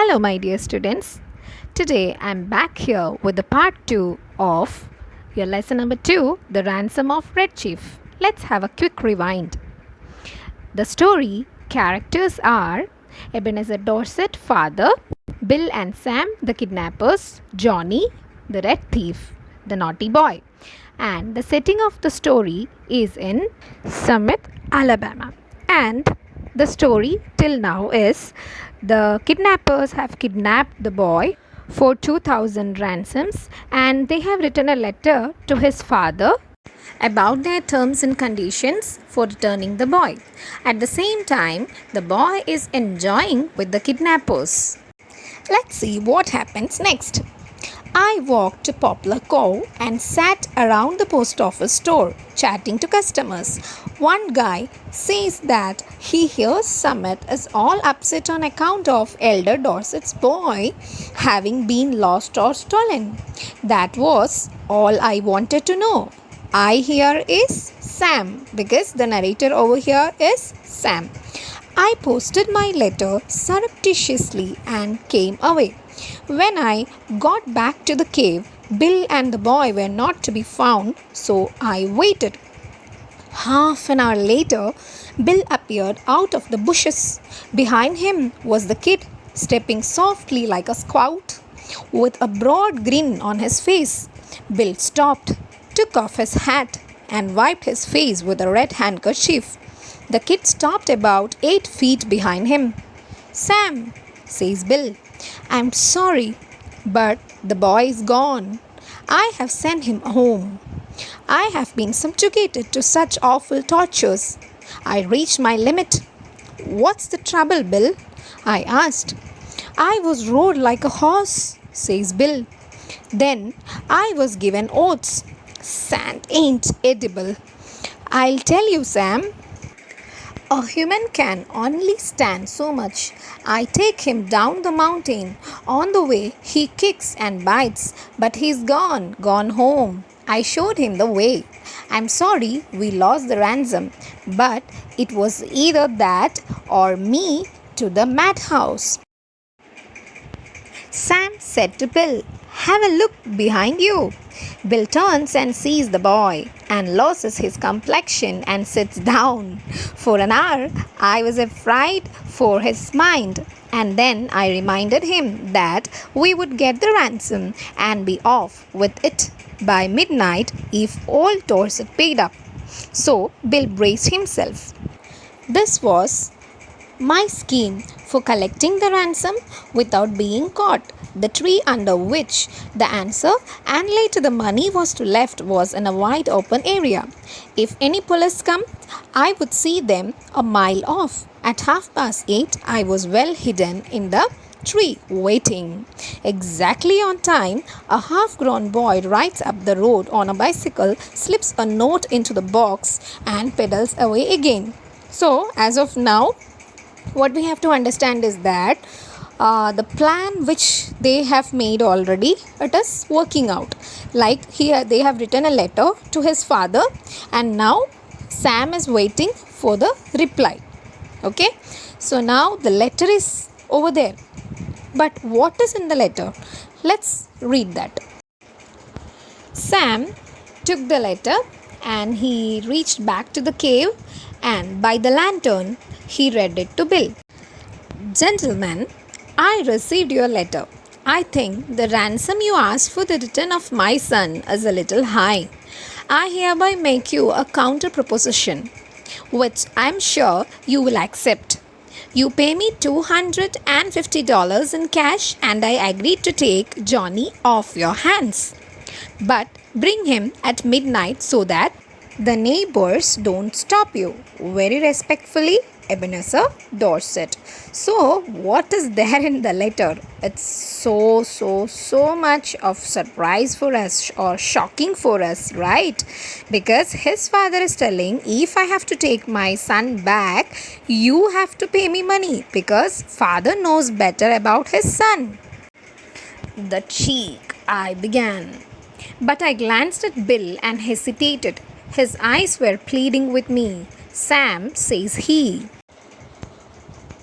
Hello, my dear students. Today I'm back here with the part 2 of your lesson number 2, The Ransom of Red Chief. Let's have a quick rewind. The story characters are Ebenezer Dorset, father, Bill and Sam, the kidnappers, Johnny, the red thief, the naughty boy. And the setting of the story is in Summit, Alabama. And the story till now is the kidnappers have kidnapped the boy for 2000 ransoms and they have written a letter to his father about their terms and conditions for returning the boy. At the same time, the boy is enjoying with the kidnappers. Let's see what happens next. I walked to Poplar Cove and sat around the post office store chatting to customers. One guy says that he hears Summit is all upset on account of Elder Dorset's boy having been lost or stolen. That was all I wanted to know. I here is Sam because the narrator over here is Sam. I posted my letter surreptitiously and came away. When I got back to the cave, Bill and the boy were not to be found, so I waited. Half an hour later, Bill appeared out of the bushes. Behind him was the kid, stepping softly like a scout, with a broad grin on his face. Bill stopped, took off his hat, and wiped his face with a red handkerchief. The kid stopped about 8 feet behind him. "Sam," says Bill, "I'm sorry, but the boy is gone. I have sent him home. I have been subjugated to such awful tortures. I reached my limit." "What's the trouble, Bill?" I asked. "I was rode like a horse," says Bill. "Then I was given oats. Sand ain't edible. I'll tell you, Sam. A human can only stand so much. I take him down the mountain. On the way, he kicks and bites, but he's gone home. I showed him the way. I'm sorry we lost the ransom, but it was either that or me to the madhouse." Sam said to Bill, "Have a look behind you." Bill turns and sees the boy and loses his complexion and sits down. For an hour, I was afraid for his mind. And then I reminded him that we would get the ransom and be off with it by midnight if old Dorset paid up. So Bill braced himself. This was my scheme for collecting the ransom without being caught. The tree under which the answer and later the money was to left was in a wide open area. If any police come, I would see them a mile off. At 8:30, I was well hidden in the tree waiting. Exactly on time, a half-grown boy rides up the road on a bicycle, slips a note into the box and pedals away again. So, as of now, what we have to understand is that the plan which they have made already, it is working out. Like here they have written a letter to his father and now Sam is waiting for the reply. Okay, so now the letter is over there, but what is in the letter? Let's read that. Sam took the letter and he reached back to the cave, and by the lantern he read it to Bill. "Gentlemen, I received your letter. I think the ransom you asked for the return of my son is a little high. I hereby make you a counter proposition, which I am sure you will accept. You pay me $250 in cash and I agree to take Johnny off your hands. But bring him at midnight so that the neighbors don't stop you. Very respectfully, Ebenezer Dorset." So, what is there in the letter? It's so much of surprise for us or shocking for us, right? Because his father is telling, if I have to take my son back, you have to pay me money because father knows better about his son. "The cheek," I began. But I glanced at Bill and hesitated. His eyes were pleading with me. "Sam," says he,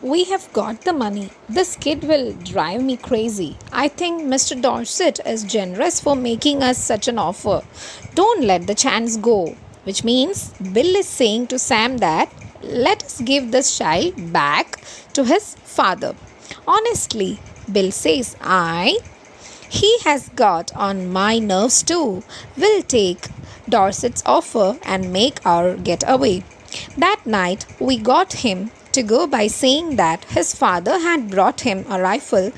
We have got the money. This kid will drive me crazy. I think Mr. Dorset is generous for making us such an offer. Don't let the chance go. Which means Bill is saying to Sam that let us give this child back to his father. Honestly, Bill says, he has got on my nerves too. We'll take Dorset's offer and make our getaway. That night, we got him to go by saying that his father had brought him a rifle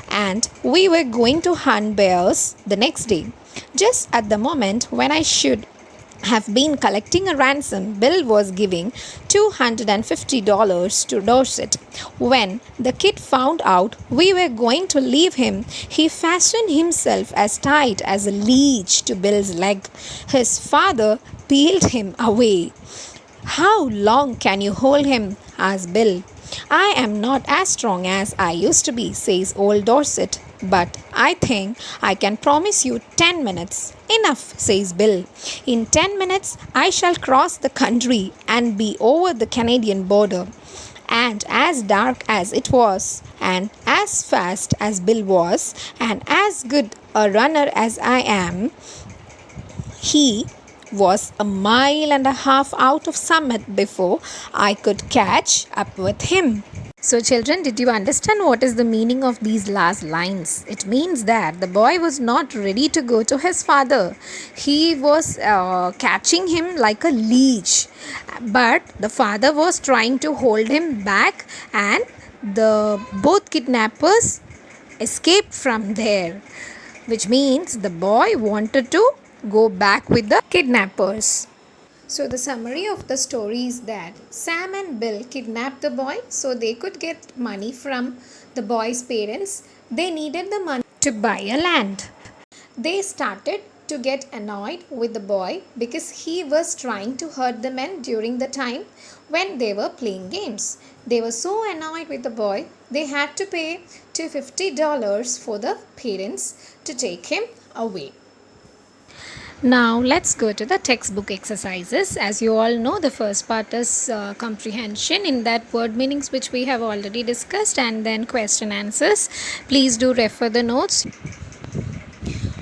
and we were going to hunt bears the next day. Just at the moment when I should have been collecting a ransom, Bill was giving $250 to Dorset. When the kid found out we were going to leave him, he fastened himself as tight as a leech to Bill's leg. His father peeled him away. How long can you hold him? Asked Bill. I am not as strong as I used to be, says old Dorset, but I think I can promise you 10 minutes. Enough, says Bill. In 10 minutes, I shall cross the country and be over the Canadian border. And as dark as it was, and as fast as Bill was, and as good a runner as I am, he was a mile and a half out of Summit before I could catch up with him. So, children, did you understand what is the meaning of these last lines? It means that the boy was not ready to go to his father. He was catching him like a leech, but the father was trying to hold him back, and the both kidnappers escaped from there, which means the boy wanted to go back with the kidnappers. So, the summary of the story is that Sam and Bill kidnapped the boy so they could get money from the boy's parents. They needed the money to buy a land. They started to get annoyed with the boy because he was trying to hurt the men during the time when they were playing games. They were so annoyed with the boy, they had to pay $250 for the parents to take him away. Now let's go to the textbook exercises. As you all know, the first part is comprehension, in that word meanings which we have already discussed, and then question answers. Please do refer the notes.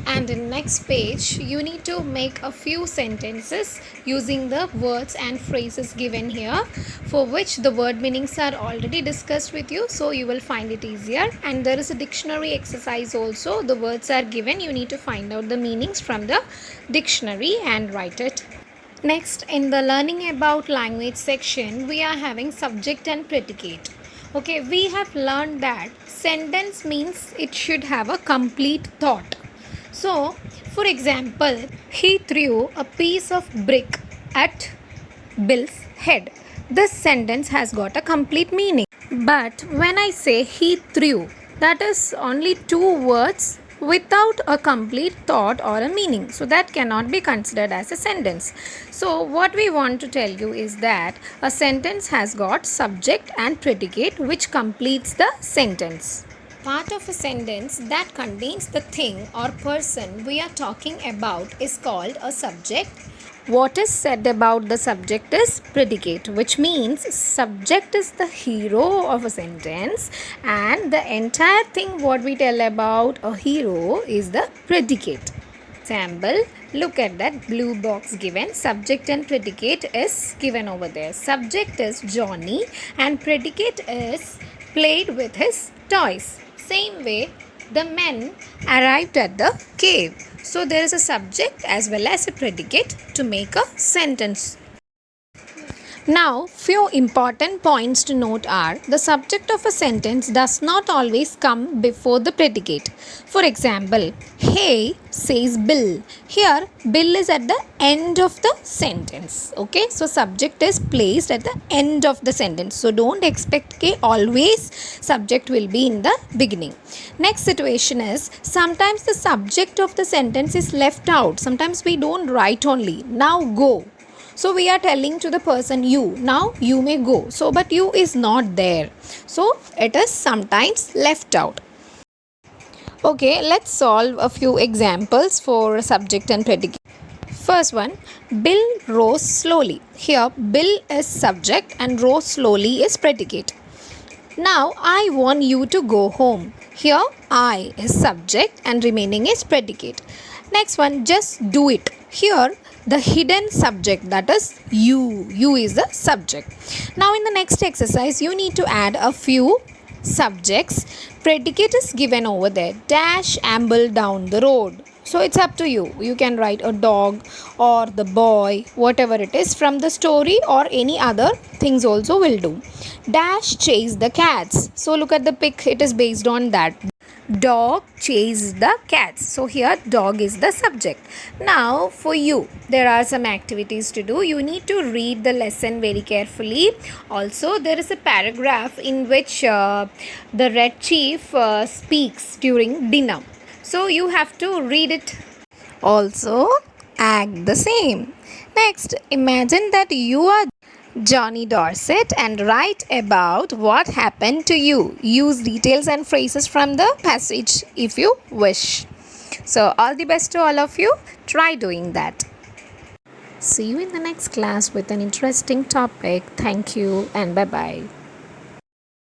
And in next page, you need to make a few sentences using the words and phrases given here, for which the word meanings are already discussed with you, so you will find it easier. And there is a dictionary exercise also. The words are given, you need to find out the meanings from the dictionary and write it. Next, in the learning about language section, we are having subject and predicate. Okay, we have learned that sentence means it should have a complete thought. So, for example, he threw a piece of brick at Bill's head. This sentence has got a complete meaning. But when I say he threw, that is only two words without a complete thought or a meaning. So that cannot be considered as a sentence. So what we want to tell you is that a sentence has got subject and predicate which completes the sentence. Part of a sentence that contains the thing or person we are talking about is called a subject. What is said about the subject is predicate, which means subject is the hero of a sentence and the entire thing what we tell about a hero is the predicate. Example, look at that blue box given. Subject and predicate is given over there. Subject is Johnny and predicate is played with his toys. Same way, the men arrived at the cave. So there is a subject as well as a predicate to make a sentence. Now, few important points to note are the subject of a sentence does not always come before the predicate. For example, hey, says Bill. Here, Bill is at the end of the sentence. Okay, so subject is placed at the end of the sentence. So don't expect always subject will be in the beginning. Next situation is sometimes the subject of the sentence is left out. Sometimes we don't write only. Now go. So we are telling to the person you, now you may go. So but you is not there. So it is sometimes left out. Okay, let's solve a few examples for subject and predicate. First one, Bill rose slowly. Here Bill is subject and rose slowly is predicate. Now I want you to go home. Here I is subject and remaining is predicate. Next one, just do it. Here the hidden subject, that is you. You is the subject. Now in the next exercise you need to add a few subjects. Predicate is given over there. Dash amble down the road. So it's up to you. You can write a dog or the boy, whatever it is from the story, or any other things also will do. Dash chase the cats. So look at the pic, it is based on that. Dog chase the cats. So here dog is the subject. Now for you, there are some activities to do. You need to read the lesson very carefully. Also there is a paragraph in which the Red Chief speaks during dinner. So you have to read it. Also act the same. Next, imagine that you are Johnny Dorset and write about what happened to you. Use details and phrases from the passage if you wish. So, all the best to all of you. Try doing that. See you in the next class with an interesting topic. Thank you and bye bye.